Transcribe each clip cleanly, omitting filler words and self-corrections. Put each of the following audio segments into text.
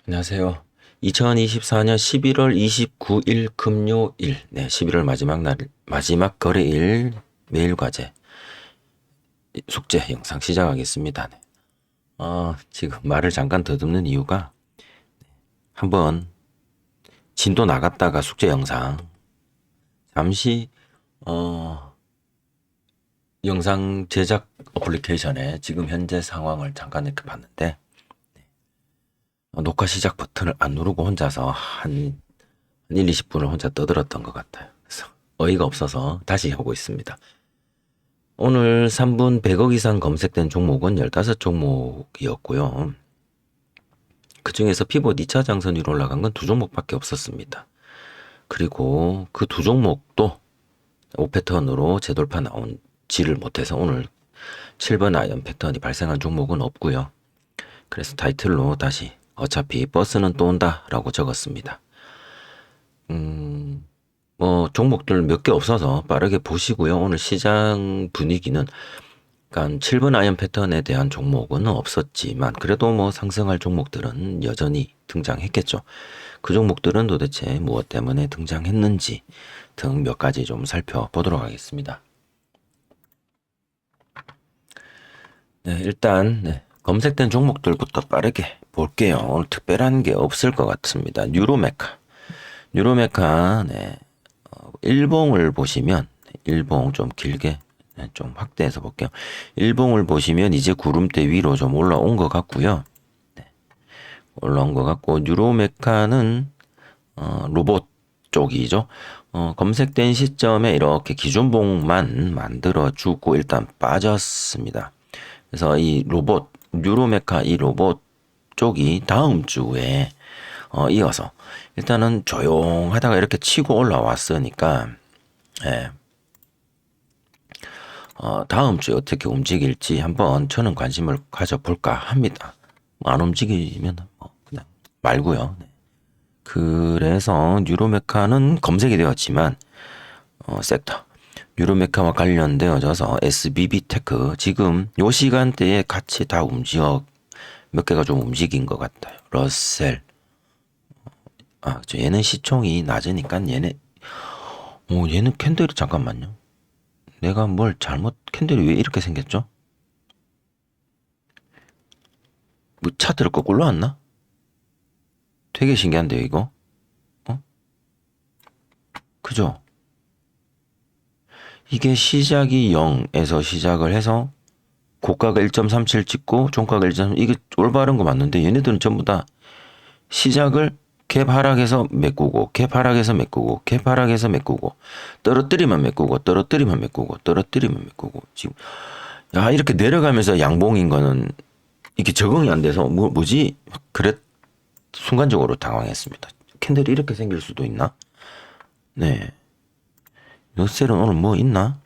안녕하세요. 2024년 11월 29일 금요일, 11월 마지막 날, 마지막 거래일 매일 과제 숙제 영상 시작하겠습니다. 지금 말을 잠깐 더듬는 이유가 한번 진도 나갔다가 숙제 영상 잠시 영상 제작 어플리케이션에 지금 현재 상황을 잠깐 이렇게 봤는데 녹화 시작 버튼을 안 누르고 혼자서 한 1, 20분을 혼자 떠들었던 것 같아요. 그래서 어이가 없어서 다시 해보고 있습니다. 오늘 3분 100억 이상 검색된 종목은 15종목이었고요. 그 중에서 피봇 2차 장선 위로 올라간 건 2종목밖에 없었습니다. 그리고 그 2종목도 5패턴으로 재돌파 나온지를 못해서 오늘 7번 아이언 패턴이 발생한 종목은 없고요. 그래서 타이틀로 다시 어차피 버스는 또 온다 라고 적었습니다. 종목들 몇 개 없어서 빠르게 보시고요. 오늘 시장 분위기는, 그러니까 7번 아이언 패턴에 대한 종목은 없었지만, 그래도 뭐 상승할 종목들은 여전히 등장했겠죠. 그 종목들은 도대체 무엇 때문에 등장했는지 등 몇 가지 좀 살펴보도록 하겠습니다. 일단, 검색된 종목들부터 빠르게 볼게요. 오늘 특별한 게 없을 것 같습니다. 뉴로메카. 뉴로메카, 일봉을 보시면, 일봉 좀 길게 좀 확대해서 볼게요. 일봉을 보시면 이제 구름대 위로 좀 올라온 것 같고요. 올라온 것 같고, 뉴로메카는 로봇 쪽이죠. 검색된 시점에 이렇게 기준봉만 만들어주고 일단 빠졌습니다. 그래서 이 로봇, 뉴로메카 이 로봇 쪽이 다음 주에 이어서 일단은 조용하다가 이렇게 치고 올라왔으니까, 예, 다음 주에 어떻게 움직일지 한번 저는 관심을 가져볼까 합니다. 안 움직이면 그냥 말고요. 그래서 뉴로메카는 검색이 되었지만 섹터 뉴로메카와 관련되어져서 SBB테크 지금 요 시간대에 같이 다 움직여 몇 개가 좀 움직인 것 같아요. 러셀 얘는 시총이 낮으니까 얘는 캔들이 잠깐만요. 내가 뭘 잘못 캔들이 왜 이렇게 생겼죠? 뭐 차트를 거꾸로 놨나? 되게 신기한데요, 이거? 그죠? 이게 시작이 0에서 시작을 해서 고가가 1.37 찍고 종가가 1.3 이게 올바른 거 맞는데 얘네들은 전부 다 시작을 갭 하락에서 메꾸고 갭 하락에서 메꾸고 갭 하락에서 메꾸고 떨어뜨리면 메꾸고 떨어뜨리면 메꾸고 떨어뜨리면 메꾸고 지금 이렇게 내려가면서 양봉인 거는 이게 적응이 안 돼서 뭐지? 그래 순간적으로 당황했습니다. 캔들이 이렇게 생길 수도 있나? 네. 러셀은 오늘 뭐 있나?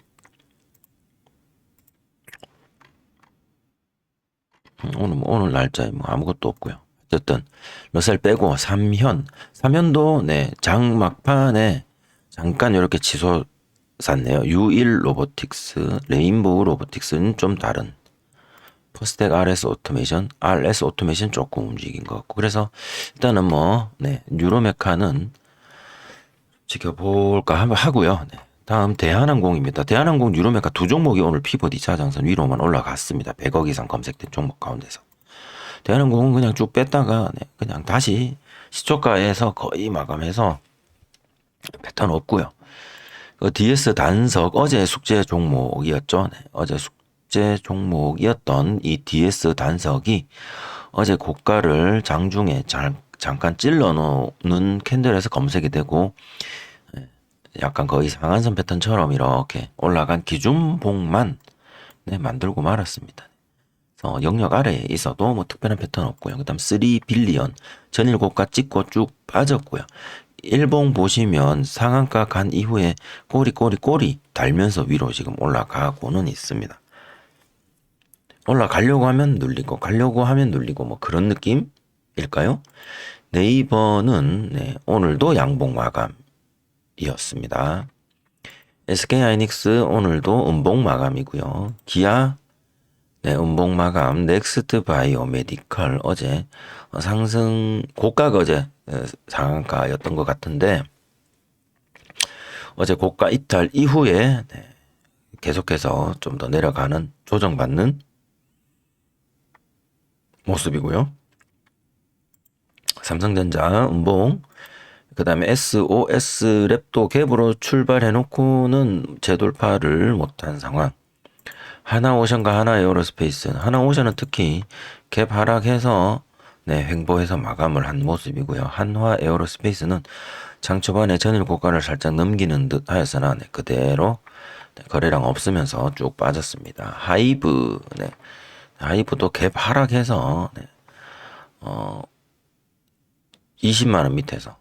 오늘 날짜에 뭐 아무것도 없고요. 어쨌든 러셀 빼고 삼현도 장 막판에 잠깐 이렇게 치솟았네요. U1 로보틱스, 레인보우 로보틱스는 좀 다른. 퍼스텍 RS 오토메이션 조금 움직인 것 같고. 그래서 일단은 뉴로메카는 지켜볼까 하고요. 다음 대한항공입니다. 대한항공 뉴로메카 2종목이 오늘 피벗 2차 장선 위로만 올라갔습니다. 100억 이상 검색된 종목 가운데서. 대한항공은 그냥 쭉 뺐다가 그냥 다시 시초가에서 거의 마감해서 패턴 없고요. DS 단석 어제 숙제 종목이었죠. 어제 숙제 종목이었던 이 DS 단석이 어제 고가를 장중에 잠깐 찔러 놓는 캔들에서 검색이 되고 약간 거의 상한선 패턴처럼 이렇게 올라간 기준봉만 만들고 말았습니다. 영역 아래에 있어도 뭐 특별한 패턴 없고요. 그 다음 3빌리언 전일 고가 찍고 쭉 빠졌고요. 일봉 보시면 상한가 간 이후에 꼬리 달면서 위로 지금 올라가고는 있습니다. 올라가려고 하면 눌리고 가려고 하면 눌리고 뭐 그런 느낌일까요? 네이버는 오늘도 양봉 마감이었습니다. SK하이닉스 오늘도 음봉 마감이고요. 기아 네, 음봉 마감 넥스트 바이오 메디컬 어제 상승 고가가 어제 상한가였던 것 같은데 어제 고가 이탈 이후에 네, 계속해서 좀 더 내려가는 조정받는 모습이고요. 삼성전자 음봉 그다음에 SOS 랩도 갭으로 출발해 놓고는 재돌파를 못한 상황. 하나오션과 하나에어로스페이스, 하나오션은 특히 갭 하락해서 네, 횡보해서 마감을 한 모습이고요. 한화에어로스페이스는 장 초반에 전일 고가를 살짝 넘기는 듯 하였으나 네, 그대로 네, 거래량 없으면서 쭉 빠졌습니다. 하이브, 네, 하이브도 갭 하락해서 네, 20만 원 밑에서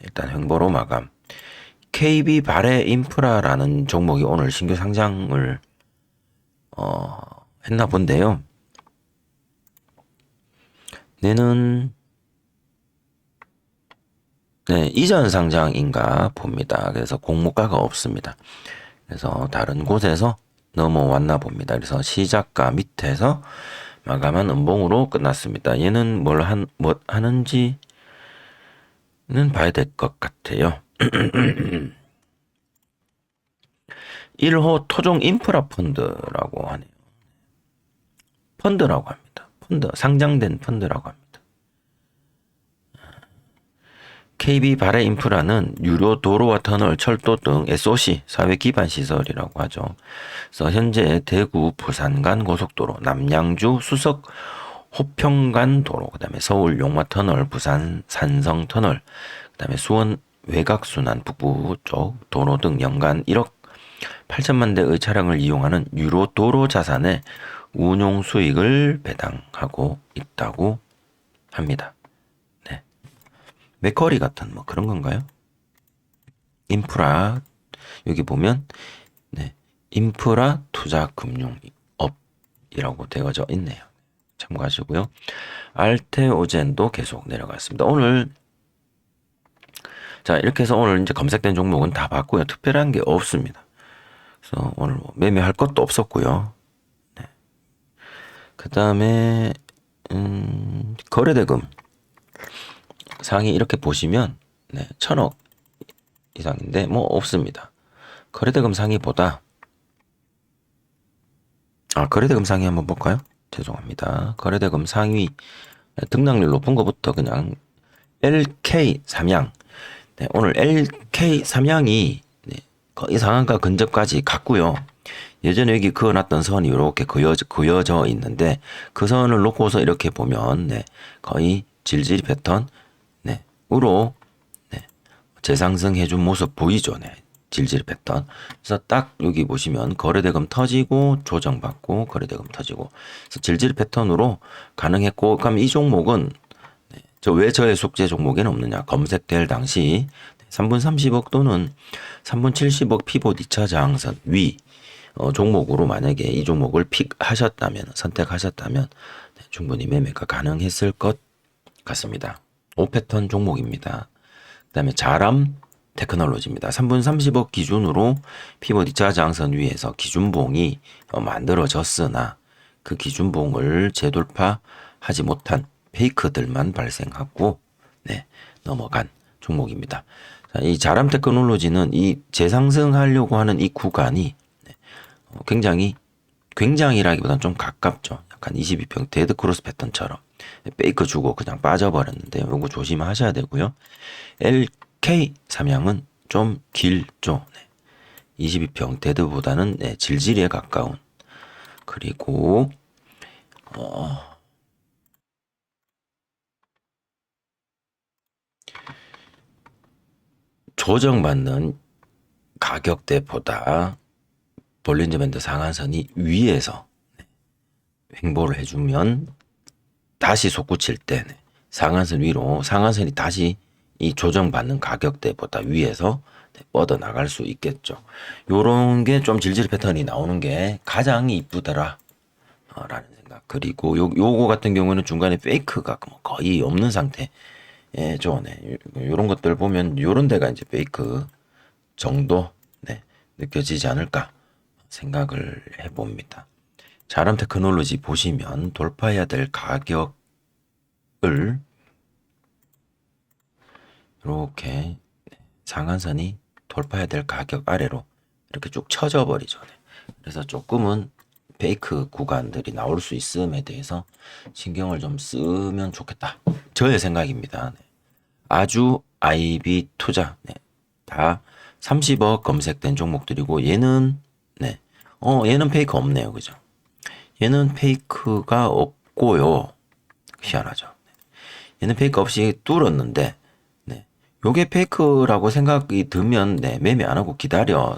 일단 횡보로 마감. KB 발해 인프라라는 종목이 오늘 신규 상장을 했나 본데요. 얘는 네, 이전 상장인가 봅니다. 그래서 공모가가 없습니다. 그래서 다른 곳에서 넘어왔나 봅니다. 그래서 시작가 밑에서 마감한 음봉으로 끝났습니다. 얘는 뭐 하는지는 봐야 될 것 같아요. 1호 토종 인프라 펀드라고 하네요. 펀드라고 합니다. 펀드, 상장된 펀드라고 합니다. KB 발해 인프라는 유료 도로와 터널, 철도 등 SOC 사회 기반 시설이라고 하죠. 그래서 현재 대구 부산 간 고속도로, 남양주 수석 호평 간 도로, 그다음에 서울 용마 터널, 부산 산성 터널, 그다음에 수원 외곽순환 북부 쪽 도로 등 연간 1억 8천만 대의 차량을 이용하는 유로 도로 자산의 운용 수익을 배당하고 있다고 합니다. 맥커리 같은 뭐 그런 건가요? 인프라 여기 보면 네, 인프라 투자 금융업이라고 되어져 있네요. 참고하시고요. 알테오젠도 계속 내려갔습니다. 오늘 자 이렇게 해서 오늘 이제 검색된 종목은 다 봤고요. 특별한 게 없습니다. 그래서 오늘 뭐 매매할 것도 없었고요. 네. 그 다음에 거래대금 상이 이렇게 보시면 네, 1,000억 이상인데 뭐 없습니다. 거래대금 상위보다 거래대금 상위 한번 볼까요? 죄송합니다. 거래대금 상위 등락률 높은 것부터 그냥 LK 삼양 네, 오늘 LK 삼양이 네, 거의 상한가 근접까지 갔고요. 예전에 여기 그어놨던 선이 이렇게 그어져 있는데 그 선을 놓고서 이렇게 보면 네, 거의 질질 패턴 네, 으로 네, 재상승해준 모습 보이죠. 네, 질질 패턴. 그래서 딱 여기 보시면 거래대금 터지고 조정받고 거래대금 터지고 그래서 질질 패턴으로 가능했고 그럼 이 종목은 네, 왜 저의 숙제 종목에는 없느냐 검색될 당시 3분 30억 또는 3분 70억 피봇 2차 저항선 위 종목으로 만약에 이 종목을 선택하셨다면 네, 충분히 매매가 가능했을 것 같습니다. 5패턴 종목입니다. 그 다음에 자람 테크놀로지입니다. 3분 30억 기준으로 피봇 2차 저항선 위에서 기준봉이 만들어졌으나 그 기준봉을 재돌파하지 못한 페이크들만 발생하고 네, 넘어간 종목입니다. 자, 이 자람 테크놀로지는 이 재상승하려고 하는 이 구간이 네, 굉장히라기보다는 좀 가깝죠. 약간 22평 데드크로스 패턴처럼 페이크 주고 그냥 빠져버렸는데 요거 조심하셔야 되고요. LK 삼양은 좀 길죠. 네. 22평 데드보다는 네, 질질에 가까운 그리고 조정받는 가격대보다 볼린저 밴드 상한선이 위에서 횡보를 해주면 다시 솟구칠 때 상한선 위로 상한선이 다시 이 조정받는 가격대보다 위에서 뻗어나갈 수 있겠죠. 요런 게 좀 질질 패턴이 나오는 게 가장 이쁘더라 라는 생각. 그리고 요거 같은 경우는 중간에 페이크가 뭐 거의 없는 상태. 예, 좋네. 요런 것들 보면 요런 데가 이제 페이크 정도 네, 느껴지지 않을까 생각을 해봅니다. 자람 테크놀로지 보시면 돌파해야 될 가격을 이렇게 상한선이 돌파해야 될 가격 아래로 이렇게 쭉 쳐져 버리죠. 그래서 조금은 페이크 구간들이 나올 수 있음에 대해서 신경을 좀 쓰면 좋겠다. 저의 생각입니다. 아주 IB 투자, 다 30억 검색된 종목들이고 얘는 얘는 페이크 없네요. 그죠? 얘는 페이크가 없고요. 희한하죠. 얘는 페이크 없이 뚫었는데 요게 페이크라고 생각이 들면 매매 안 하고 기다려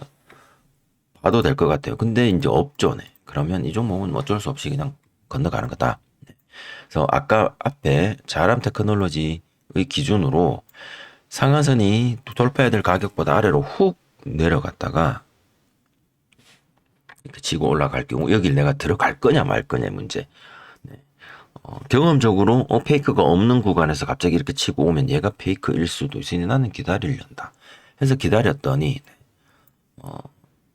봐도 될 것 같아요. 근데 이제 없죠. 그러면 이 종목은 어쩔 수 없이 그냥 건너가는 거다. 그래서 아까 앞에 자람 테크놀로지의 기준으로 상한선이 돌파해야 될 가격보다 아래로 훅 내려갔다가 이렇게 치고 올라갈 경우 여길 내가 들어갈 거냐 말 거냐 문제. 경험적으로 페이크가 없는 구간에서 갑자기 이렇게 치고 오면 얘가 페이크일 수도 있으니 나는 기다리려다. 해서 기다렸더니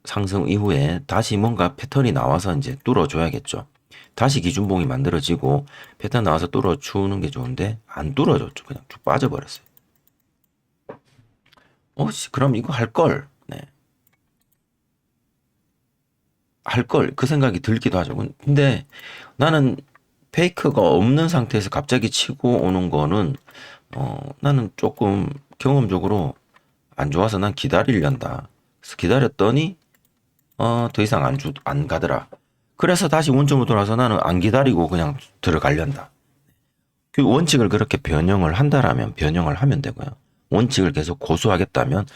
상승 이후에 다시 뭔가 패턴이 나와서 이제 뚫어줘야겠죠. 다시 기준봉이 만들어지고 패턴 나와서 뚫어주는 게 좋은데 안 뚫어줬죠. 그냥 쭉 빠져버렸어요. 그럼 이거 할 걸. 할 걸. 그 생각이 들기도 하죠. 근데 나는 페이크가 없는 상태에서 갑자기 치고 오는 거는 나는 조금 경험적으로 안 좋아서 난 기다리려다. 그래서 기다렸더니 더 이상 안 가더라. 그래서 다시 원점으로 돌아서 나는 안 기다리고 그냥 들어가려다. 그 원칙을 그렇게 변형을 한다라면 변형을 하면 되고요. 원칙을 계속 고수하겠다면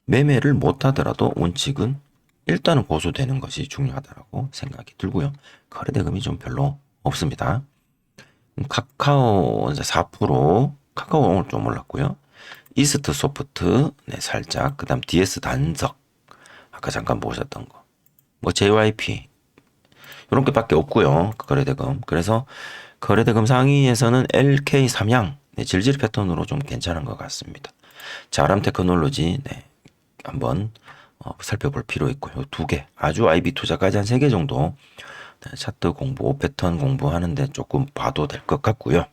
매매를 못 하더라도 원칙은 일단은 고수되는 것이 중요하다고 생각이 들고요. 거래대금이 좀 별로 없습니다. 카카오 이제 4%, 카카오 오늘 좀 올랐고요. 이스트 소프트 살짝, 그다음 DS 단석 아까 잠깐 보셨던 거, 뭐 JYP 이런 게밖에 없고요. 거래대금. 그래서 거래대금 상위에서는 LK 삼양 질질 패턴으로 좀 괜찮은 것 같습니다. 자람 테크놀로지 한번 살펴볼 필요 있고요. 두 개, 아주 IB 투자까지 한 3개 정도 차트 공부, 패턴 공부하는데 조금 봐도 될 것 같고요.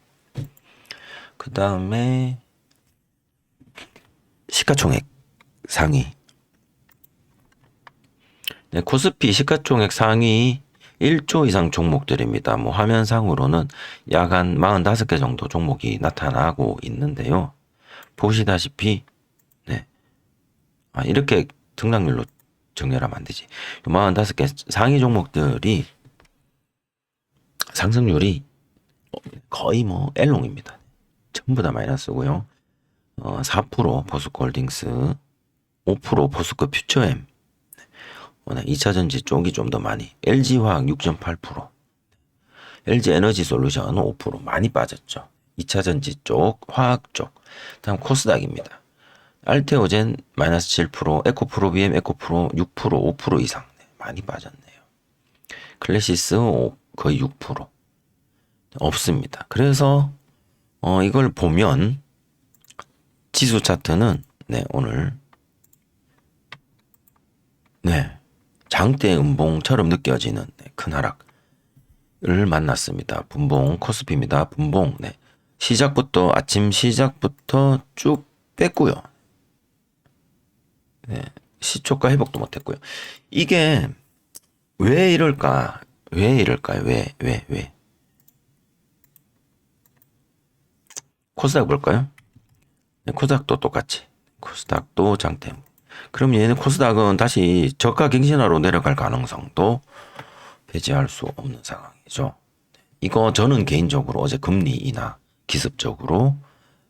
그 다음에 시가총액 상위. 코스피 시가총액 상위 1조 이상 종목들입니다. 뭐 화면상으로는 약 한 45개 정도 종목이 나타나고 있는데요. 보시다시피 이렇게 등락률로 정렬하면 안 되지. 45개 상위 종목들이 상승률이 거의 뭐 L롱입니다. 전부 다 마이너스고요. 4% 포스코홀딩스, 5% 포스코 퓨처엠, 2차전지 쪽이 좀 더 많이, LG화학 6.8%, LG에너지솔루션 5% 많이 빠졌죠. 2차전지 쪽, 화학 쪽. 다음 코스닥입니다. 알테오젠 마이너스 7%, 에코프로비엠, 에코프로 6%, 5% 이상 많이 빠졌네요. 클래시스 거의 6% 없습니다. 그래서 이걸 보면 지수 차트는 오늘 장대 음봉처럼 느껴지는 큰 하락을 만났습니다. 분봉 코스피입니다. 분봉 시작부터 아침 시작부터 쭉 뺐고요. 시초가 회복도 못했고요. 이게 왜 이럴까? 왜 이럴까요? 왜? 코스닥 볼까요? 코스닥도 똑같이. 코스닥도 장대. 그럼 얘는 코스닥은 다시 저가 갱신하러 내려갈 가능성도 배제할 수 없는 상황이죠. 이거 저는 개인적으로 어제 금리 인하 기습적으로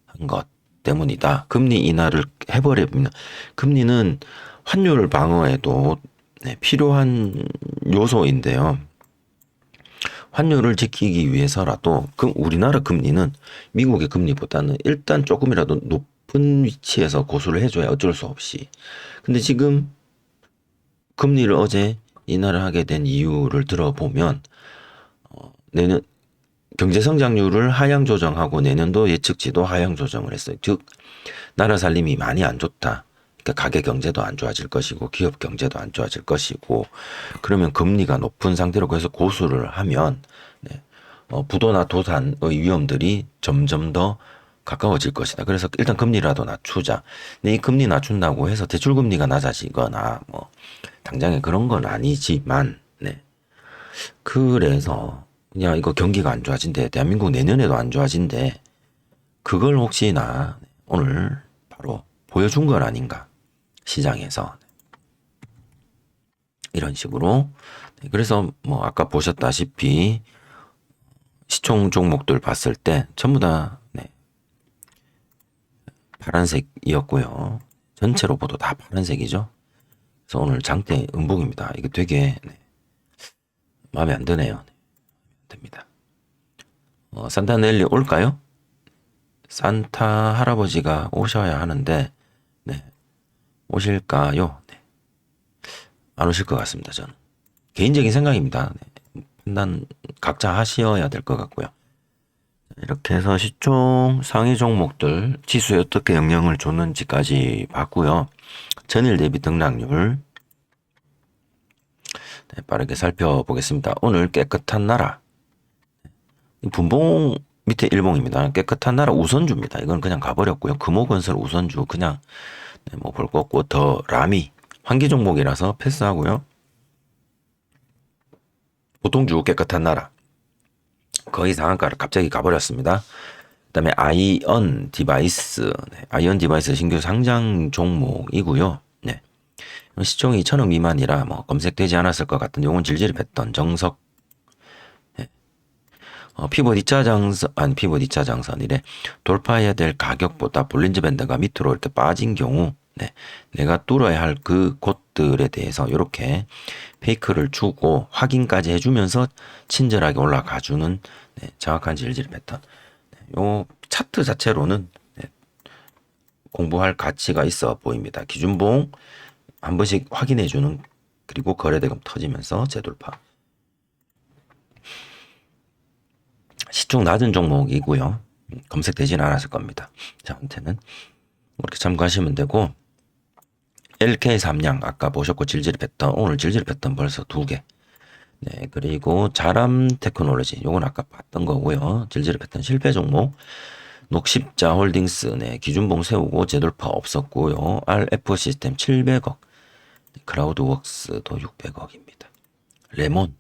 한 것 때문이다. 금리 인하를 해버리면 금리는 환율 방어에도 필요한 요소인데요. 환율을 지키기 위해서라도 우리나라 금리는 미국의 금리보다는 일단 조금이라도 높은 위치에서 고수를 해줘야 어쩔 수 없이. 근데 지금 금리를 어제 인하를 하게 된 이유를 들어보면 내년 경제 성장률을 하향 조정하고 내년도 예측치도 하향 조정을 했어요. 즉 나라 살림이 많이 안 좋다. 그러니까 가계 경제도 안 좋아질 것이고 기업 경제도 안 좋아질 것이고 그러면 금리가 높은 상태로 계속 고수를 하면 네, 부도나 도산의 위험들이 점점 더 가까워질 것이다. 그래서 일단 금리라도 낮추자. 근데 이 금리 낮춘다고 해서 대출 금리가 낮아지거나 뭐 당장에 그런 건 아니지만 네. 그래서 야 이거 경기가 안 좋아진대. 대한민국 내년에도 안 좋아진대. 그걸 혹시나 오늘 바로 보여준 건 아닌가. 시장에서 이런 식으로. 그래서 뭐 아까 보셨다시피 시총 종목들 봤을 때 전부 다 네, 파란색이었고요. 전체로 봐도 다 파란색이죠. 그래서 오늘 장대 음봉입니다. 이게 되게 네, 마음에 안 드네요. 네, 됩니다. 산타넬리 올까요? 산타 할아버지가 오셔야 하는데 네, 오실까요? 네, 안 오실 것 같습니다. 저는 개인적인 생각입니다. 네, 판단 각자 하셔야 될 것 같고요. 이렇게 해서 시총 상위 종목들 지수에 어떻게 영향을 줬는지까지 봤고요. 전일 대비 등락률 네, 빠르게 살펴보겠습니다. 오늘 깨끗한 나라 분봉 밑에 일봉입니다. 깨끗한 나라 우선주입니다. 이건 그냥 가버렸고요. 금호건설 우선주 그냥 네, 뭐 볼 거 없고 더 라미 환기 종목이라서 패스하고요. 보통주 깨끗한 나라 거의 상한가를 갑자기 가버렸습니다. 그다음에 아이언 디바이스, 네, 아이언 디바이스 신규 상장 종목이고요. 네. 시총이 1,000억 미만이라 뭐 검색되지 않았을 것 같은데 요건 질질했던 정석. 네. 피벗 2차 장선, 아니 피벗 2차 장선이래. 돌파해야 될 가격보다 볼린저 밴드가 밑으로 이렇게 빠진 경우 네, 내가 뚫어야 할 그 곳들에 대해서 이렇게 페이크를 주고 확인까지 해주면서 친절하게 올라가주는 네, 정확한 질질 패턴. 네, 요 차트 자체로는 네, 공부할 가치가 있어 보입니다. 기준봉 한 번씩 확인해주는 그리고 거래대금 터지면서 재돌파. 시총 낮은 종목이고요. 검색되지는 않았을 겁니다. 저한테는 이렇게 참고하시면 되고 LK 삼양 아까 보셨고 질질 패턴 오늘 질질 패턴 벌써 2개. 네 그리고 자람 테크놀로지 요건 아까 봤던 거고요. 질질 패턴 실패 종목 녹십자 홀딩스 네 기준봉 세우고 재돌파 없었고요. RF 시스템 700억 클라우드웍스도 600억입니다. 레몬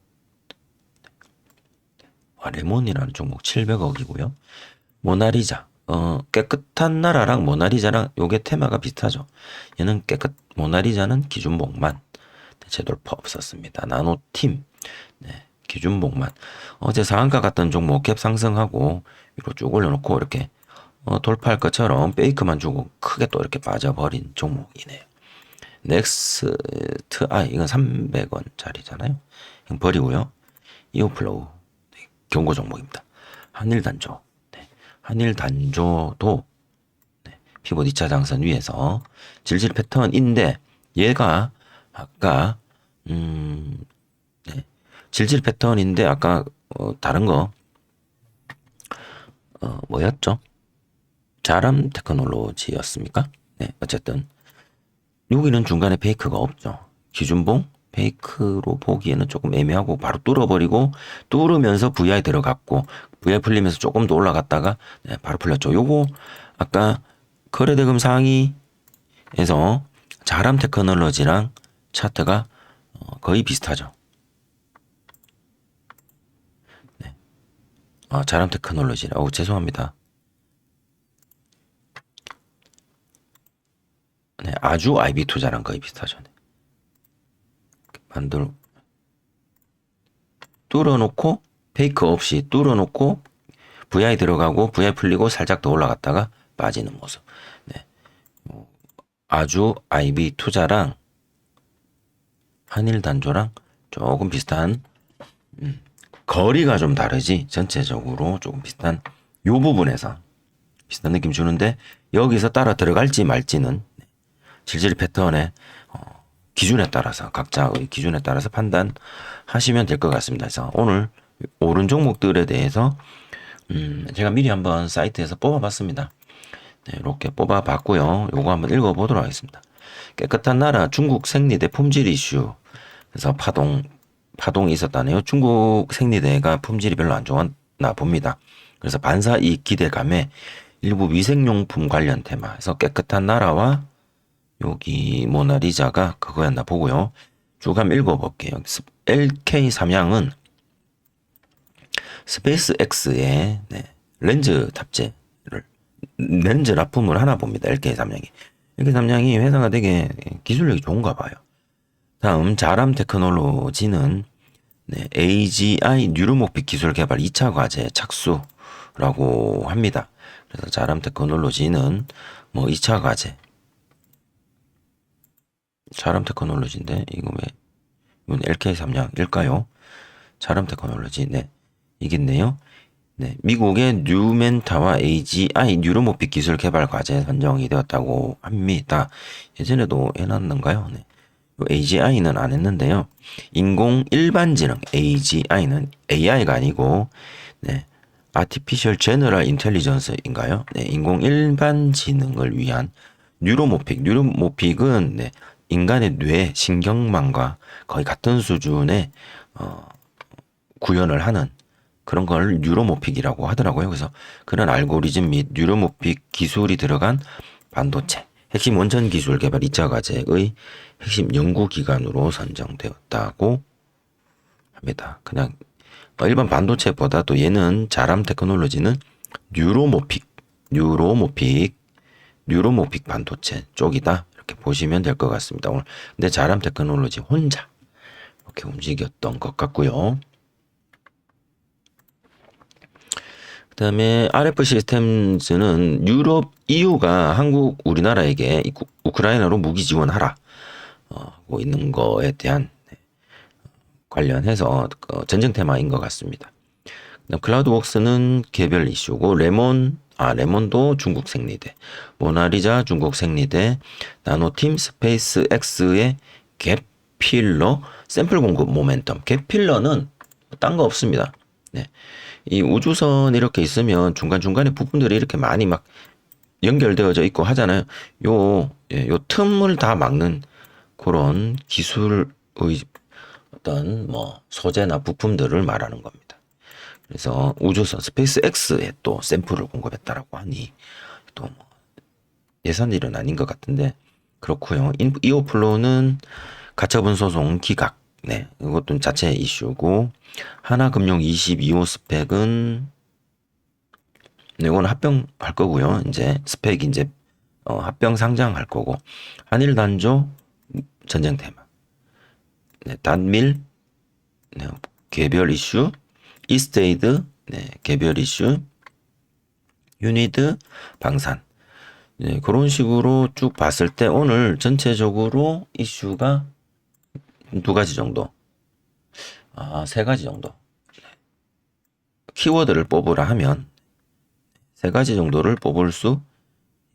레몬이라는 종목 700억이고요. 모나리자 깨끗한 나라랑 모나리자랑 요게 테마가 비슷하죠. 얘는 모나리자는 기준봉만 재돌파 없었습니다. 나노팀 네, 기준봉만 어제 상한가 갔던 종목 갭 상승하고 위로 쭉 올려놓고 이렇게 돌파할 것처럼 페이크만 주고 크게 또 이렇게 빠져버린 종목이네요. 넥스트 이건 300원짜리잖아요. 이건 버리고요. 이오플로우 네, 경고 종목입니다. 한일단조 한일단조도 네, 피벗 2차 장선 위에서 질질 패턴인데 얘가 아까 네, 질질 패턴인데 아까 다른 거 뭐였죠? 자람 테크놀로지였습니까? 네, 어쨌든 여기는 중간에 페이크가 없죠. 기준봉 페이크로 보기에는 조금 애매하고 바로 뚫어버리고 뚫으면서 VI 들어갔고 VI 풀리면서 조금 더 올라갔다가 네, 바로 풀렸죠. 요거 아까 거래대금 상위에서 자람 테크놀로지랑 차트가 거의 비슷하죠. 네. 자람 테크놀로지라 죄송합니다. 네, 아주 IB 투자랑 거의 비슷하죠. 네. 뚫어놓고 페이크 없이 뚫어놓고 VI 들어가고 VI 풀리고 살짝 더 올라갔다가 빠지는 모습. 네. 아주 IB 투자랑 한일단조랑 조금 비슷한 거리가 좀 다르지 전체적으로 조금 비슷한 요 부분에서 비슷한 느낌 주는데 여기서 따라 들어갈지 말지는 질질 패턴의 기준에 따라서 각자의 기준에 따라서 판단하시면 될 것 같습니다. 그래서 오늘 오른 종목들에 대해서 제가 미리 한번 사이트에서 뽑아봤습니다. 네, 이렇게 뽑아봤고요. 요거 한번 읽어보도록 하겠습니다. 깨끗한 나라 중국 생리대 품질 이슈. 그래서 파동이 있었다네요. 중국 생리대가 품질이 별로 안 좋았나 봅니다. 그래서 반사 이익 기대감에 일부 위생용품 관련 테마에서 깨끗한 나라와 여기 모나리자가 그거였나 보고요. 쭉 한번 읽어볼게요. LK 삼양은 스페이스X에 렌즈 탑재를 렌즈 납품을 하나 봅니다. LK 삼양이. LK 삼양이 회사가 되게 기술력이 좋은가 봐요. 다음 자람 테크놀로지는 AGI 뉴로모픽 기술 개발 2차 과제 착수라고 합니다. 그래서 자람 테크놀로지는 뭐 2차 과제 자람 테크놀로지인데 이건 LK 삼양일까요? 자람 테크놀로지 이겠네요. 미국의 뉴멘타와 AGI 뉴로모픽 기술 개발 과제 선정이 되었다고 합니다. 예전에도 해놨는가요? AGI는 안 했는데요. 인공 일반지능 AGI는 AI가 아니고 Artificial General Intelligence인가요? 인공 일반지능을 위한 뉴로모픽은 인간의 뇌 신경망과 거의 같은 수준의 구현을 하는 그런 걸 뉴로모픽이라고 하더라고요. 그래서 그런 알고리즘 및 뉴로모픽 기술이 들어간 반도체 핵심 원천 기술 개발 2차 과제의 핵심 연구 기관으로 선정되었다고 합니다. 그냥 일반 반도체보다도 얘는 자람 테크놀로지는 뉴로모픽 반도체 쪽이다. 이렇게 보시면 될 것 같습니다. 오늘 근데 자람 테크놀로지 혼자 이렇게 움직였던 것 같고요. 그 다음에 RF 시스템즈는 유럽 EU가 한국 우리나라에게 우크라이나로 무기 지원하라 하고 있는 거에 대한 관련해서 전쟁 테마인 것 같습니다. 클라우드웍스는 개별 이슈고 레몬도 중국 생리대, 모나리자 중국 생리대, 나노팀 스페이스X의 갭필러 샘플 공급 모멘텀. 갭필러는 딴 거 없습니다. 이 우주선 이렇게 있으면 중간중간에 부품들이 이렇게 많이 막 연결되어져 있고 하잖아요. 요 틈을 다 막는 그런 기술의 어떤 소재나 부품들을 말하는 겁니다. 그래서 우주선 스페이스X에 또 샘플을 공급했다라고 하니 또 예산 일은 아닌 것 같은데 그렇고요. 이오플로우는 가처분 소송 기각. 이것도 자체 이슈고 하나금융 22호 스펙은 이건 합병할 거고요. 이제 스펙이 이제 합병 상장할 거고 한일 단조 전쟁 테마. 단밀 개별 이슈, 이스테이드 개별 이슈, 유니드 방산. 그런 식으로 쭉 봤을 때 오늘 전체적으로 이슈가 두 가지 정도, 세 가지 정도. 키워드를 뽑으라 하면 세 가지 정도를 뽑을 수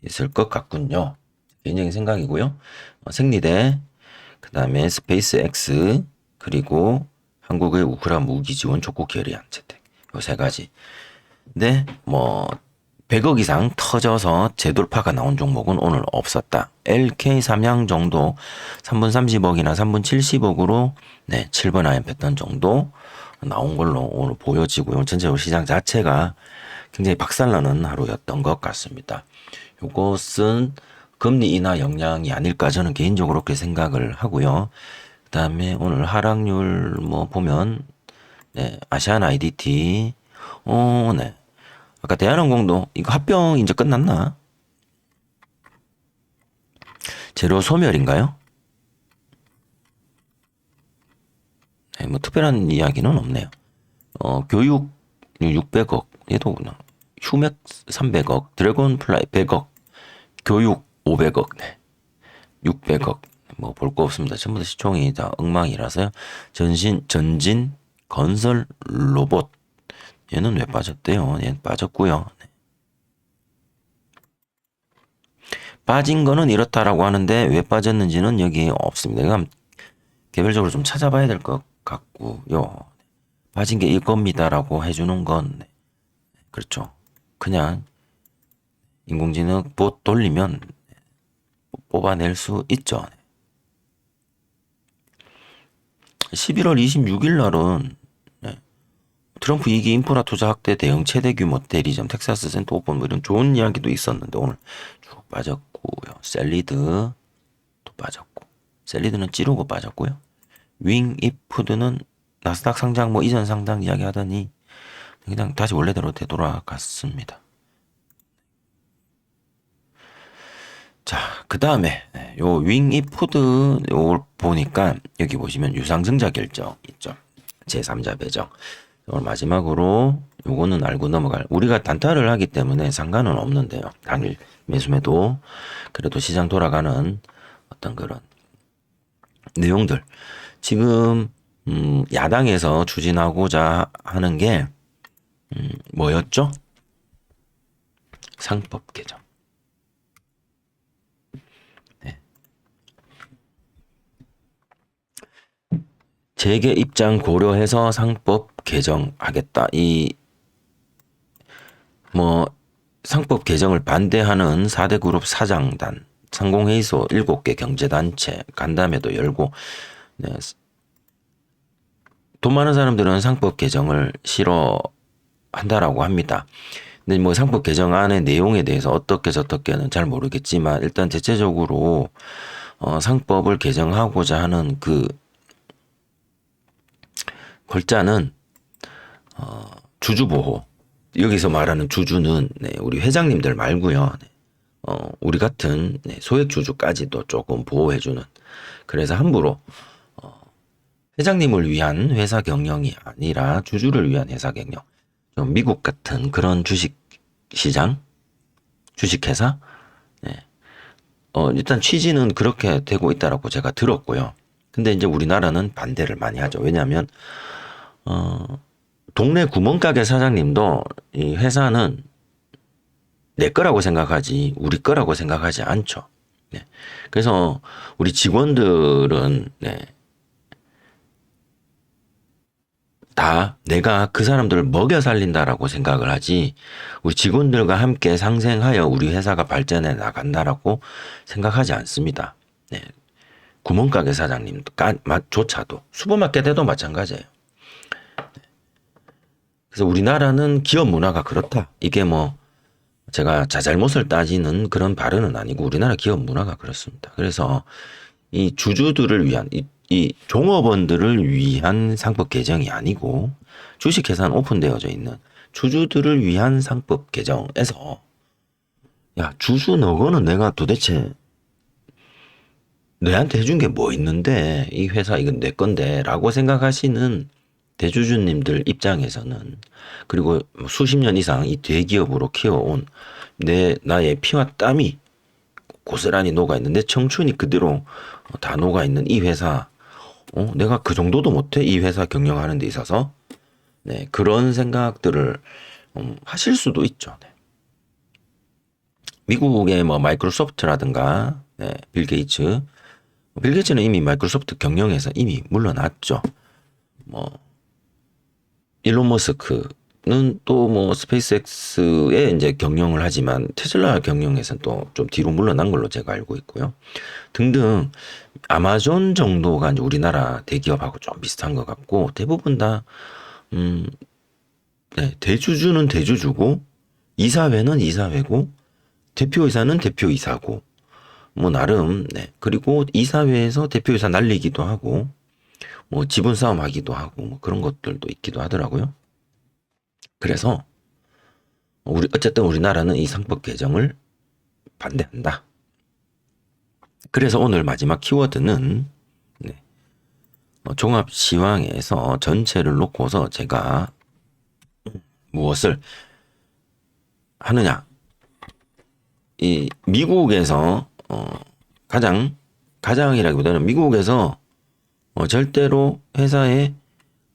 있을 것 같군요. 개인적인 생각이고요. 생리대, 그 다음에 스페이스X, 그리고 한국의 우크라 무기 지원 촉구 결의안 채택. 요 세 가지. 근데 100억 이상 터져서 재돌파가 나온 종목은 오늘 없었다. LK 삼양 정도 3분 30억이나 3분 70억으로 7번 아이언 패턴 정도 나온 걸로 오늘 보여지고요. 전체적으로 시장 자체가 굉장히 박살나는 하루였던 것 같습니다. 요것은 금리 인하 영향이 아닐까 저는 개인적으로 그렇게 생각을 하고요. 그 다음에 오늘 하락률 보면 아시안 IDT 아까 대한항공도 이거 합병 이제 끝났나? 재료 소멸인가요? 특별한 이야기는 없네요. 교육 600억, 얘도 그냥 휴맥 300억, 드래곤플라이 100억, 교육 500억, 600억. 볼 거 없습니다. 전부 다 시총이 다 엉망이라서요. 전진 건설 로봇. 얘는 왜 빠졌대요? 얘는 빠졌고요. 빠진 거는 이렇다라고 하는데 왜 빠졌는지는 여기 없습니다. 이거 개별적으로 좀 찾아봐야 될 것 같고요. 빠진 게 이겁니다라고 해주는 건 그렇죠. 그냥 인공지능 봇 돌리면 뽑아낼 수 있죠. 11월 26일 날은 트럼프 2기 인프라 투자 확대 대응 최대 규모 대리점 텍사스 센터 오픈 뭐 이런 좋은 이야기도 있었는데 오늘 쭉 빠졌고요. 셀리드 또 빠졌고 셀리드는 찌르고 빠졌고요. 윙이푸드는 나스닥 상장 뭐 이전 상장 이야기 하더니 그냥 다시 원래대로 되돌아갔습니다. 자, 그 다음에 요 윙이푸드 요 보니까 여기 보시면 유상증자 결정 있죠. 제3자 배정. 오늘 마지막으로 요거는 알고 넘어갈. 우리가 단타를 하기 때문에 상관은 없는데요. 당일 매수매도 그래도 시장 돌아가는 어떤 그런 내용들. 지금 야당에서 추진하고자 하는 게 뭐였죠? 상법 개정. 네. 재계 입장 고려해서 상법 개정하겠다. 이 뭐 상법 개정을 반대하는 4대 그룹 사장단, 상공회의소 7개 경제단체 간담회도 열고 네. 돈 많은 사람들은 상법 개정을 싫어한다라고 합니다. 근데 뭐 상법 개정안의 내용에 대해서 어떻게 저떻게는 잘 모르겠지만 일단 대체적으로 상법을 개정하고자 하는 그 골자는 주주보호. 여기서 말하는 주주는 네, 우리 회장님들 말고요. 네, 우리 같은 네, 소액주주까지도 조금 보호해주는. 그래서 함부로 회장님을 위한 회사 경영이 아니라 주주를 위한 회사 경영. 좀 미국 같은 그런 주식 시장, 주식회사. 네. 일단 취지는 그렇게 되고 있다라고 제가 들었고요. 근데 이제 우리나라는 반대를 많이 하죠. 왜냐하면 동네 구멍가게 사장님도 이 회사는 내 거라고 생각하지 우리 거라고 생각하지 않죠. 네. 그래서 우리 직원들은 네. 다 내가 그 사람들을 먹여 살린다라고 생각을 하지 우리 직원들과 함께 상생하여 우리 회사가 발전해 나간다라고 생각하지 않습니다. 네. 구멍가게 사장님조차도 슈퍼마켓에도 마찬가지예요. 그래서 우리나라는 기업 문화가 그렇다. 이게 뭐 제가 자잘못을 따지는 그런 발언은 아니고 우리나라 기업 문화가 그렇습니다. 그래서 이 주주들을 위한 이 종업원들을 위한 상법 개정이 아니고 주식회사는 오픈되어져 있는 주주들을 위한 상법 개정에서 야 주주 너거는 내가 도대체 너한테 해준 게 뭐 있는데 이 회사 이건 내 건데 라고 생각하시는 대주주님들 입장에서는 그리고 수십 년 이상 이 대기업으로 키워온 나의 피와 땀이 고스란히 녹아있는 내 청춘이 그대로 다 녹아있는 이 회사 내가 그 정도도 못해 이 회사 경영하는 데 있어서 네, 그런 생각들을 하실 수도 있죠. 네. 미국의 뭐 마이크로소프트라든가 네, 빌 게이츠는 이미 마이크로소프트 경영에서 이미 물러났죠. 뭐 일론 머스크는 또 뭐 스페이스X에 이제 경영을 하지만 테슬라 경영에서는 또 좀 뒤로 물러난 걸로 제가 알고 있고요. 등등 아마존 정도가 이제 우리나라 대기업하고 좀 비슷한 것 같고 대부분 다 네, 대주주는 대주주고 이사회는 이사회고 대표이사는 대표이사고 뭐 나름 네 그리고 이사회에서 대표이사 날리기도 하고 뭐 지분 싸움 하기도 하고 뭐 그런 것들도 있기도 하더라고요. 그래서 어쨌든 우리나라는 이 상법 개정을 반대한다. 그래서 오늘 마지막 키워드는 네, 종합 시황에서 전체를 놓고서 제가 무엇을 하느냐. 이 미국에서 가장이라기보다는 미국에서 절대로 회사에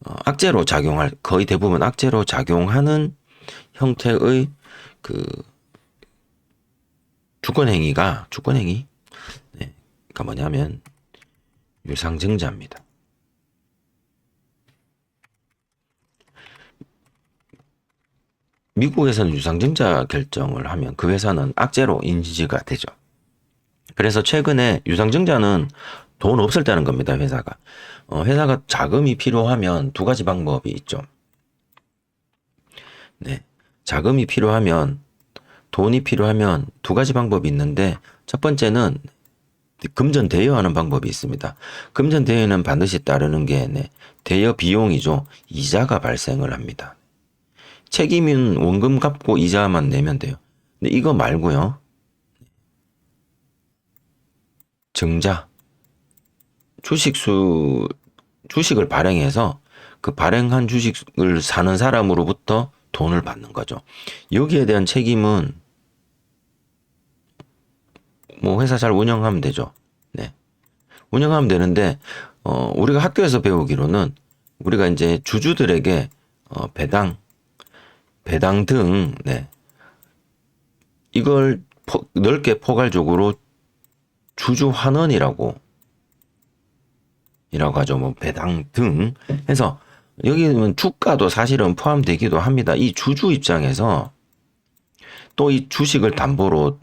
악재로 작용할 거의 대부분 악재로 작용하는 형태의 그 주권행위 네, 그러니까 뭐냐면 유상증자입니다. 미국에서는 유상증자 결정을 하면 그 회사는 악재로 인지가 되죠. 그래서 최근에 유상증자는 돈 없을 때는 겁니다, 회사가. 회사가 자금이 필요하면 두 가지 방법이 있죠. 네. 자금이 필요하면, 돈이 필요하면 두 가지 방법이 있는데, 첫 번째는 금전 대여하는 방법이 있습니다. 금전 대여는 반드시 따르는 게, 네, 대여 비용이죠. 이자가 발생을 합니다. 책임은 원금 갚고 이자만 내면 돼요. 근데 이거 말고요. 증자, 주식을 발행해서 그 발행한 주식을 사는 사람으로부터 돈을 받는 거죠. 여기에 대한 책임은 뭐 회사 잘 운영하면 되죠. 네. 운영하면 되는데, 우리가 학교에서 배우기로는 우리가 이제 주주들에게 배당 등, 네. 이걸 넓게 포괄적으로 주주 환원이라고 하죠. 뭐 배당 등 해서 여기는 주가도 사실은 포함되기도 합니다. 이 주주 입장에서 또 이 주식을 담보로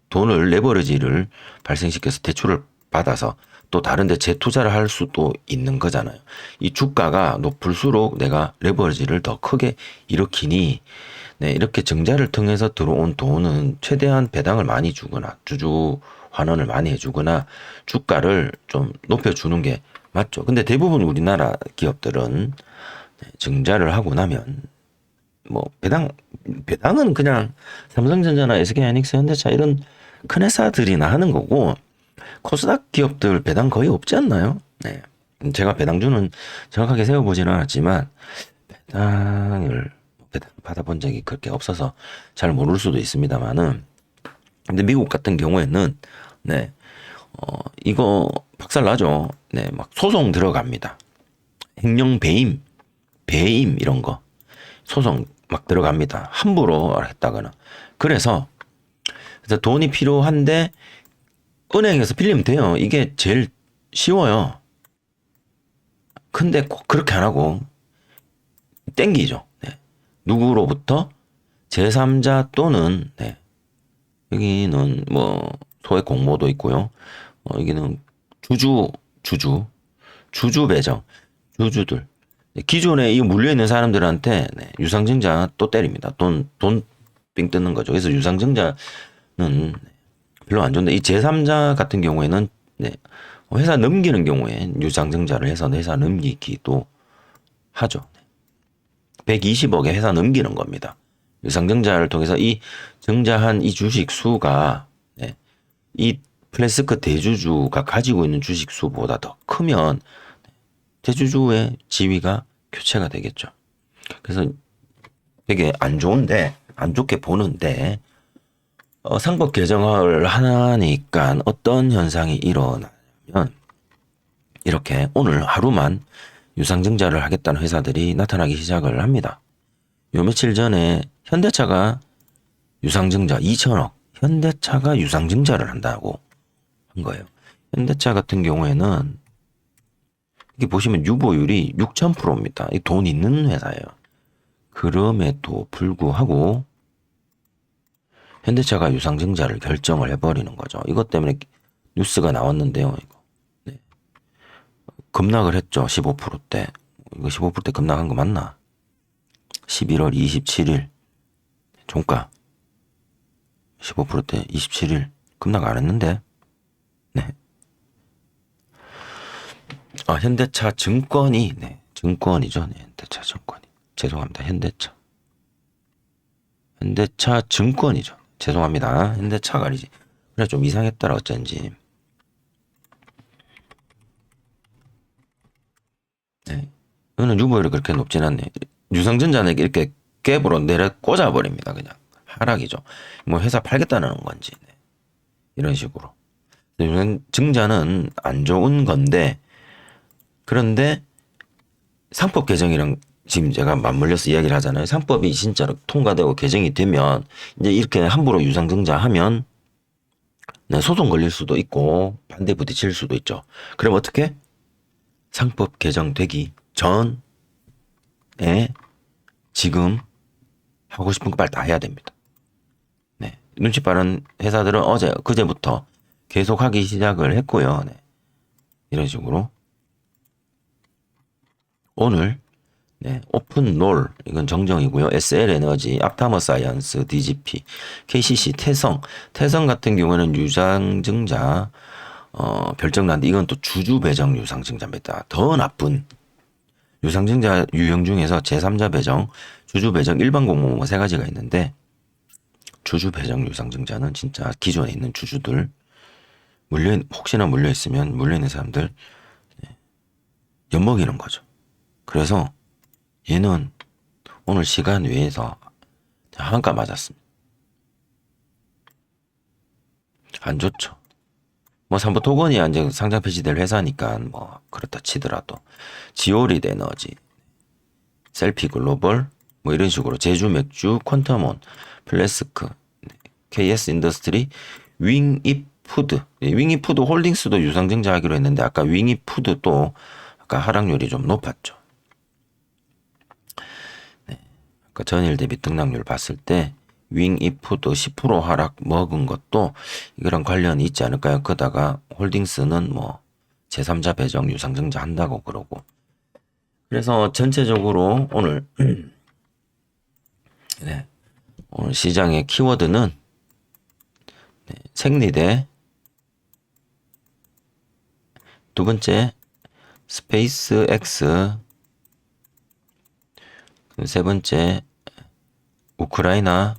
돈을 레버리지를 발생시켜서 대출을 받아서 또 다른 데 재투자를 할 수도 있는 거잖아요. 이 주가가 높을수록 내가 레버리지를 더 크게 일으키니, 네, 이렇게 증자를 통해서 들어온 돈은 최대한 배당을 많이 주거나 주주 환원을 많이 해주거나 주가를 좀 높여주는 게 맞죠. 근데 대부분 우리나라 기업들은 증자를 하고 나면 뭐 배당은 그냥 삼성전자나 SK하이닉스, 현대차 이런 큰 회사들이나 하는 거고, 코스닥 기업들 배당 거의 없지 않나요? 네. 제가 배당주는 정확하게 세워보지는 않았지만 배당을 받아본 적이 그렇게 없어서 잘 모를 수도 있습니다만은, 근데 미국 같은 경우에는 네, 이거 박살나죠. 네, 막 소송 들어갑니다. 횡령 배임 이런 거 소송 막 들어갑니다. 함부로 했다거나. 그래서 돈이 필요한데 은행에서 빌리면 돼요. 이게 제일 쉬워요. 근데 꼭 그렇게 안 하고 땡기죠. 네. 누구로부터? 제3자 또는, 네, 여기는 뭐 소액 공모도 있고요. 여기는 주주 배정, 주주들. 기존에 이 물려있는 사람들한테, 네, 유상증자 또 때립니다. 돈 빙 뜯는 거죠. 그래서 유상증자는 별로 안 좋은데, 이 제3자 같은 경우에는, 네, 회사 넘기는 경우에 유상증자를 해서 회사 넘기기도 하죠. 120억에 회사 넘기는 겁니다. 유상증자를 통해서 이 증자한 이 주식 수가, 네, 이 플래스크 대주주가 가지고 있는 주식 수보다 더 크면 대주주의 지위가 교체가 되겠죠. 그래서 되게 안 좋은데, 안 좋게 보는데, 상법 개정을 하니까 어떤 현상이 일어나냐면, 이렇게 오늘 하루만 유상증자를 하겠다는 회사들이 나타나기 시작을 합니다. 요 며칠 전에 현대차가 유상증자 2천억, 현대차가 유상증자를 한다고 한 거예요. 현대차 같은 경우에는 이게 보시면 유보율이 6,000%입니다. 이 돈 있는 회사예요. 그럼에도 불구하고 현대차가 유상증자를 결정을 해버리는 거죠. 이것 때문에 뉴스가 나왔는데요. 이거. 네. 급락을 했죠. 15%대. 이거 15%대 급락한 거 맞나? 11월 27일 종가 15%대 27일 급락 안 했는데. 네. 현대차 증권이, 네, 증권이죠. 네, 현대차 증권이. 죄송합니다. 현대차 증권이죠. 죄송합니다. 현대차가 아니지. 그래, 좀 이상했더라, 어쩐지. 네. 이거는 유보율이 그렇게 높진 않네. 유상증자는 이렇게 갭으로 내려 꽂아버립니다. 그냥. 하락이죠. 뭐 회사 팔겠다는 건지. 네. 이런 식으로. 유상증자는 안 좋은 건데, 그런데 상법 개정이랑 지금 제가 맞물려서 이야기를 하잖아요. 상법이 진짜로 통과되고 개정이 되면 이제 이렇게 함부로 유상증자 하면, 네, 소송 걸릴 수도 있고 반대 부딪힐 수도 있죠. 그럼 어떻게? 상법 개정되기 전에 지금 하고 싶은 거 빨리 다 해야 됩니다. 네. 눈치 빠른 회사들은 그제부터 계속 하기 시작을 했고요. 네. 이런 식으로 오늘 네, 오픈롤 이건 정정이고요. SL에너지, 앞타머사이언스, DGP, KCC, 태성 같은 경우는 유상증자 별정 난데 이건 또 주주 배정 유상증자입니다. 더 나쁜 유상증자 유형 중에서 제3자 배정, 주주 배정, 일반 공모 세 가지가 있는데 주주 배정 유상증자는 진짜 기존에 있는 주주들 혹시나 물려 있으면 물려 있는 사람들 엿먹이는 거죠. 그래서 얘는 오늘 시간 외에서 한가 맞았습니다. 안 좋죠. 뭐 삼부토건이 이제 상장 폐지될 회사니까 뭐 그렇다 치더라도 지오리드 에너지, 셀피 글로벌 뭐 이런 식으로 제주 맥주, 퀀텀온, 플래스크, KS 인더스트리, 윙이푸드, 윙이푸드 홀딩스도 유상증자하기로 했는데 아까 윙이푸드 또 아까 하락률이 좀 높았죠. 네. 아까 전일 대비 등락률 봤을 때 윙이푸드 10% 하락 먹은 것도 이거랑 관련이 있지 않을까요? 그러다가 홀딩스는 뭐 제3자 배정 유상증자 한다고 그러고 그래서 전체적으로 오늘 네. 오늘 시장의 키워드는 네. 생리대 두 번째 스페이스 X 세 번째 우크라이나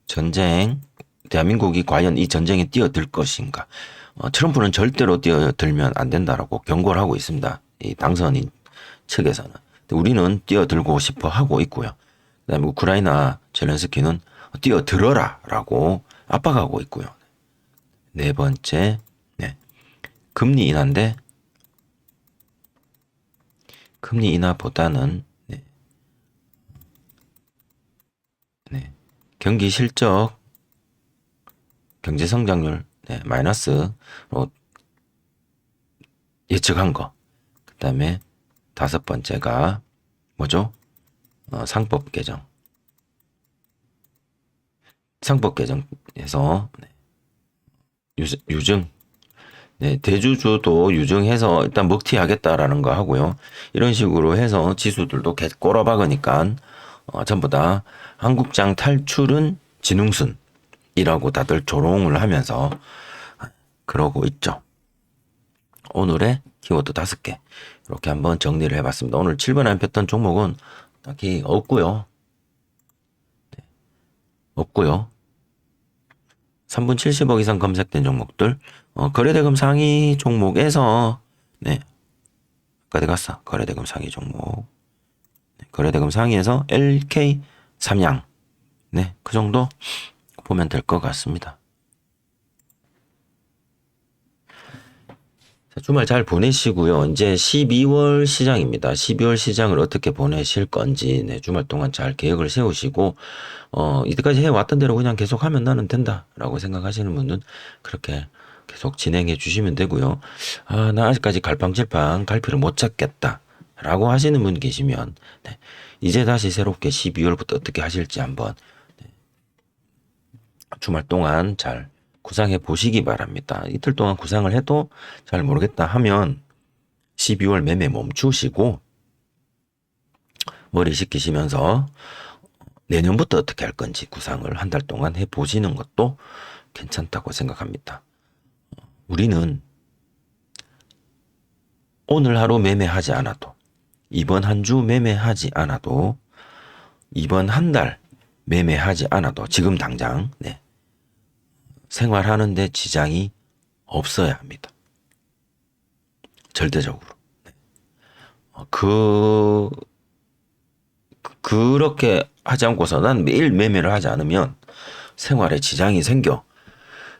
전쟁 대한민국이 과연 이 전쟁에 뛰어들 것인가 트럼프는 절대로 뛰어들면 안 된다라고 경고를 하고 있습니다. 이 당선인 측에서는 우리는 뛰어들고 싶어 하고 있고요. 그다음에 우크라이나 젤렌스키는 뛰어들어라 라고 압박하고 있고요. 네 번째 네. 금리 인하인데 금리 인하보다는 네. 네. 경기 실적 경제 성장률 네. 마이너스로 예측한 거. 그다음에 다섯 번째가 뭐죠? 상법 개정. 상법 개정에서 네. 유증 네, 대주주도 유증해서 일단 먹튀하겠다라는 거 하고요. 이런 식으로 해서 지수들도 계속 꼬라박으니까 전부 다 한국장 탈출은 진흥순이라고 다들 조롱을 하면서 그러고 있죠. 오늘의 키워드 5개 이렇게 한번 정리를 해봤습니다. 오늘 7번 안 폈던 종목은 딱히 없고요. 네, 없고요. 3분 70억 이상 검색된 종목들 거래대금 상위 종목에서 네 어디 갔어? 거래대금 상위 종목 네, 거래대금 상위에서 LK 삼양 네 그 정도 보면 될 것 같습니다. 자, 주말 잘 보내시고요. 이제 12월 시장입니다. 12월 시장을 어떻게 보내실 건지 네, 주말 동안 잘 계획을 세우시고 이때까지 해왔던 대로 그냥 계속 하면 나는 된다라고 생각하시는 분은 그렇게 계속 진행해 주시면 되고요. 아, 나 아직까지 갈팡질팡 갈피를 못 잡겠다라고 하시는 분 계시면 네, 이제 다시 새롭게 12월부터 어떻게 하실지 한번 네, 주말 동안 잘 구상해 보시기 바랍니다. 이틀 동안 구상을 해도 잘 모르겠다 하면 12월 매매 멈추시고 머리 식히시면서 내년부터 어떻게 할 건지 구상을 한 달 동안 해 보시는 것도 괜찮다고 생각합니다. 우리는 오늘 하루 매매하지 않아도 이번 한 주 매매하지 않아도 이번 한 달 매매하지 않아도 지금 당장 네. 생활하는데 지장이 없어야 합니다. 절대적으로. 네. 그렇게 하지 않고서 난 매일 매매를 하지 않으면 생활에 지장이 생겨.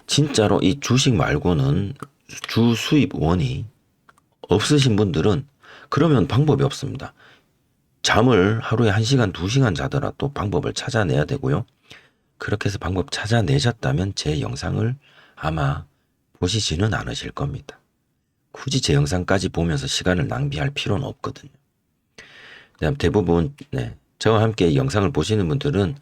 진짜로 이 주식 말고는 주 수입원이 없으신 분들은 그러면 방법이 없습니다. 잠을 하루에 1시간, 2시간 자더라도 방법을 찾아내야 되고요. 그렇게 해서 방법 찾아내셨다면 제 영상을 아마 보시지는 않으실 겁니다. 굳이 제 영상까지 보면서 시간을 낭비할 필요는 없거든요. 대부분 네, 저와 함께 영상을 보시는 분들은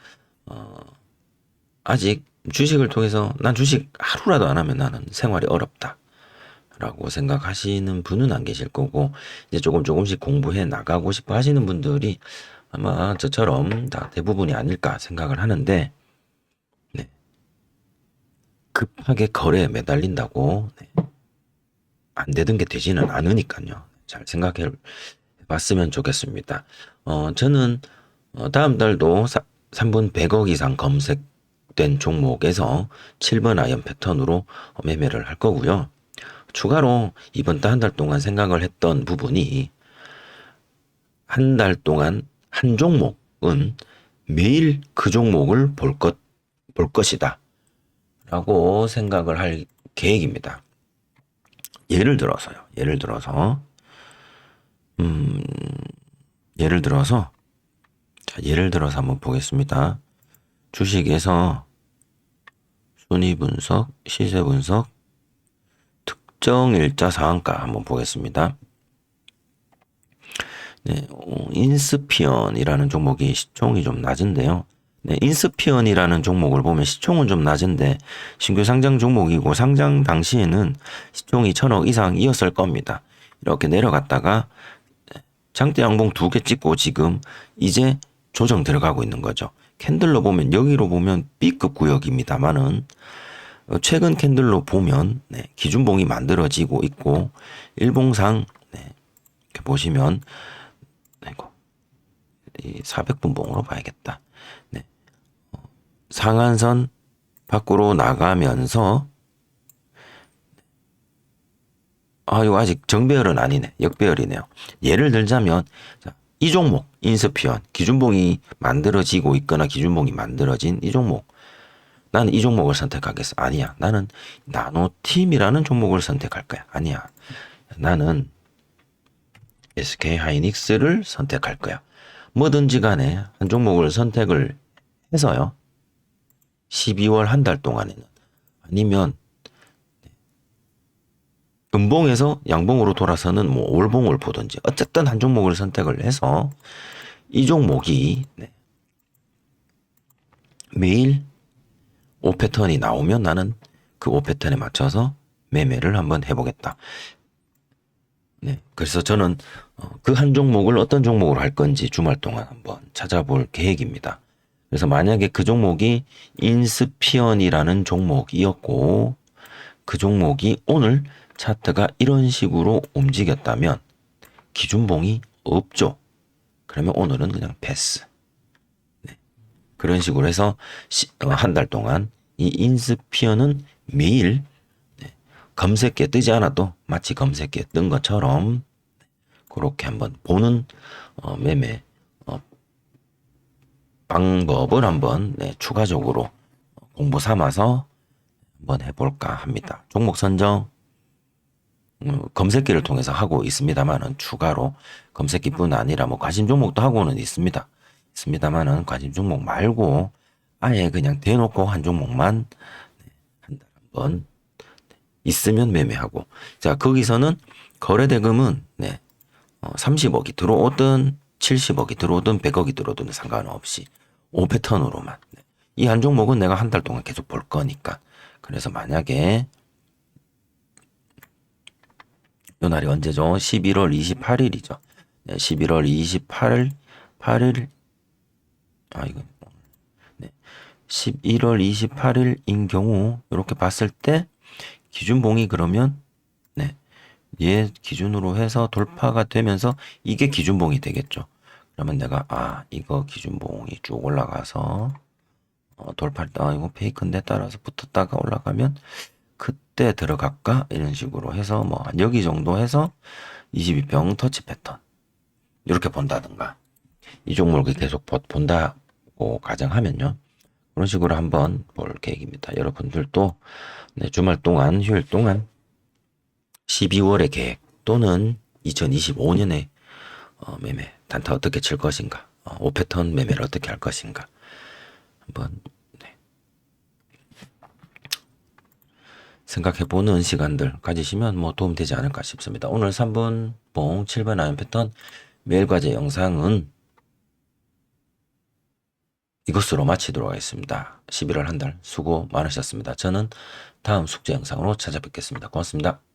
아직 주식을 통해서 난 주식 하루라도 안 하면 나는 생활이 어렵다. 라고 생각하시는 분은 안 계실 거고, 이제 조금씩 공부해 나가고 싶어 하시는 분들이 아마 저처럼 다 대부분이 아닐까 생각을 하는데, 네. 급하게 거래에 매달린다고, 네. 안 되던 게 되지는 않으니까요. 잘 생각해 봤으면 좋겠습니다. 저는 다음 달도 3분 100억 이상 검색된 종목에서 7번 아이언 패턴으로 매매를 할 거고요. 추가로 이번 달 한 달 동안 생각을 했던 부분이, 한 달 동안 한 종목은 매일 그 종목을 볼 것이다. 라고 생각을 할 계획입니다. 예를 들어서요. 음, 예를 들어서 한번 보겠습니다. 주식에서 순위 분석, 시세 분석, 특정 일자 상한가 한번 보겠습니다. 네, 인스피언이라는 종목이 시총이 좀 낮은데요. 네, 인스피언이라는 종목을 보면 시총은 좀 낮은데 신규 상장 종목이고, 상장 당시에는 시총이 1000억 이상이었을 겁니다. 이렇게 내려갔다가 장대 양봉 2개 찍고 지금 이제 조정 들어가고 있는 거죠. 캔들로 보면, 여기로 보면 B급 구역입니다만은 최근 캔들로 보면, 네, 기준봉이 만들어지고 있고, 일봉상, 네, 이렇게 보시면, 이거 400분 봉으로 봐야겠다. 네, 상한선 밖으로 나가면서, 이거 아직 정배열은 아니네. 역배열이네요. 예를 들자면, 자, 이 종목, 인스피언, 기준봉이 만들어지고 있거나 기준봉이 만들어진 이 종목. 나는 이 종목을 선택하겠어. 아니야. 나는 나노팀이라는 종목을 선택할 거야. 아니야. 나는 SK 하이닉스를 선택할 거야. 뭐든지 간에 한 종목을 선택을 해서요. 12월 한 달 동안에는, 아니면 음봉에서 양봉으로 돌아서는 뭐 월봉을 보든지, 어쨌든 한 종목을 선택을 해서 이 종목이, 네, 매일 5패턴이 나오면 나는 그 5패턴에 맞춰서 매매를 한번 해보겠다. 네, 그래서 저는 그 한 종목을 어떤 종목으로 할 건지 주말 동안 한번 찾아볼 계획입니다. 그래서 만약에 그 종목이 인스피언이라는 종목이었고, 그 종목이 오늘 차트가 이런 식으로 움직였다면 기준봉이 없죠. 그러면 오늘은 그냥 패스. 네. 그런 식으로 해서 한 달 동안 이 인스피어는 매일, 네, 검색기에 뜨지 않아도 마치 검색기에 뜬 것처럼 그렇게 한번 보는 매매 방법을 한번, 네, 추가적으로 공부 삼아서 한번 해볼까 합니다. 종목 선정 검색기를 통해서 하고 있습니다만은, 추가로 검색기뿐 아니라 뭐 관심 종목도 하고는 있습니다만은, 관심 종목 말고 아예 그냥 대놓고 한 종목만 한 달 한번 있으면 매매하고, 자, 거기서는 거래대금은, 네, 30억이 들어오든 70억이 들어오든 100억이 들어오든 상관없이 5패턴으로만, 네. 이 한 종목은 내가 한 달 동안 계속 볼 거니까. 그래서 만약에 요 날이 언제죠? 11월 28일이죠. 네, 11월 28일, 8일, 이거, 네. 11월 28일인 경우, 이렇게 봤을 때, 기준봉이 그러면, 네, 얘 기준으로 해서 돌파가 되면서, 이게 기준봉이 되겠죠. 그러면 내가, 이거 기준봉이 쭉 올라가서, 돌파할 때, 이거 페이크인데 따라서 붙었다가 올라가면, 그때 들어갈까? 이런 식으로 해서 뭐 여기 정도 해서 22평 터치 패턴 이렇게 본다든가, 이 종목을 계속 본다고 가정하면요, 그런 식으로 한번 볼 계획입니다. 여러분들도, 네, 주말 동안, 휴일 동안 12월의 계획 또는 2025년에 매매 단타 어떻게 칠 것인가, 5패턴 매매를 어떻게 할 것인가 한번 생각해보는 시간들 가지시면 뭐 도움되지 않을까 싶습니다. 오늘 3분 봉 7번 아이언 패턴 매일 과제 영상은 이것으로 마치도록 하겠습니다. 11월 한 달 수고 많으셨습니다. 저는 다음 숙제 영상으로 찾아뵙겠습니다. 고맙습니다.